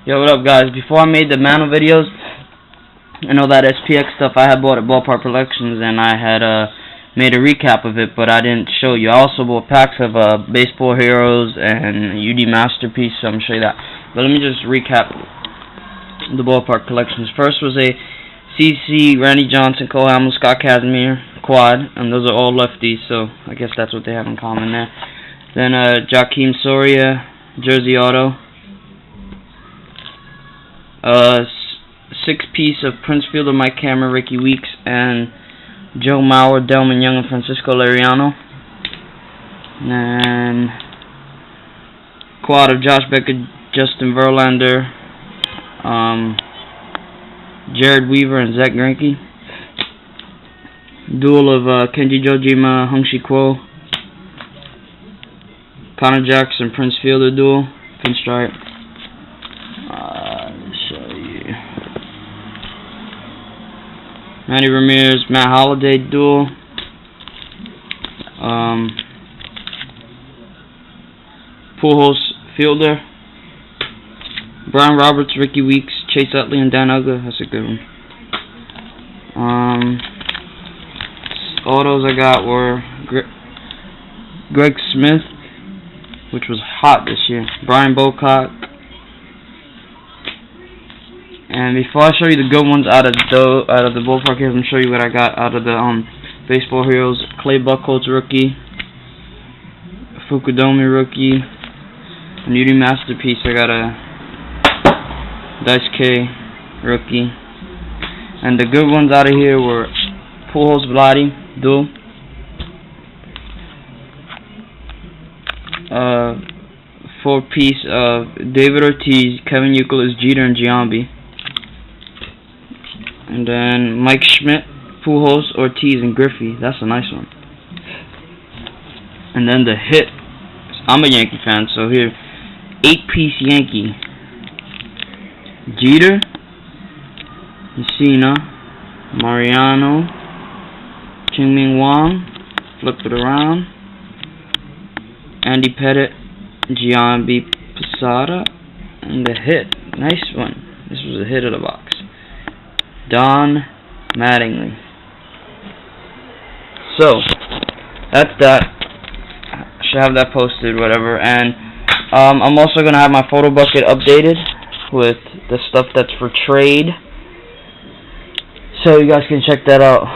Yo, what up, guys? Before I made the Mano videos, I know that SPX stuff I had bought at Ballpark Collections, and I had made a recap of it, but I didn't show you. I also bought packs of Baseball Heroes and UD Masterpiece, so I'm going to show you that. But let me just recap the Ballpark Collections. First was a CC, Randy Johnson, Cole Hamels, Scott Kazmir quad, and those are all lefties, so I guess that's what they have in common there. Then Joakim Soria, Jersey Auto. 6-piece of Prince Fielder, Mike Cameron, Ricky Weeks, and Joe Mauer, Delman Young, and Francisco Liriano. And quad of Josh Becker, Justin Verlander, Jared Weaver, and Zach Greinke. Duel of Kenji Jojima, Hung-Shi Kuo, Connor Jackson, Prince Fielder duel, pinstripe. Manny Ramirez, Matt Holliday duel. Pujols Fielder. Brian Roberts, Ricky Weeks, Chase Utley, and Dan Uggla. That's a good one. Autos I got were Greg Smith, which was hot this year. Brian Bocock. And before I show you the good ones out of the Ballpark Heroes, I'm going to show you what I got out of the Baseball Heroes. Clay Buchholz rookie, Fukudomi rookie, and UD Masterpiece. I got a Dice K rookie. And the good ones out of here were Pujols Vladi duel, 4-piece of David Ortiz, Kevin Youkilis, Jeter, and Giambi. And then Mike Schmidt, Pujols, Ortiz, and Griffey. That's a nice one. And then the hit. I'm a Yankee fan, so here, 8-piece Yankee. Jeter, Messina, Mariano, Ching-Ming Wang, flip it around, Andy Pettitte, Giambi Posada, and the hit. Nice one. This was a hit of the box. Don Mattingly. So, that's that. I should have that posted, whatever. And I'm also going to have my photo bucket updated with the stuff that's for trade. So you guys can check that out.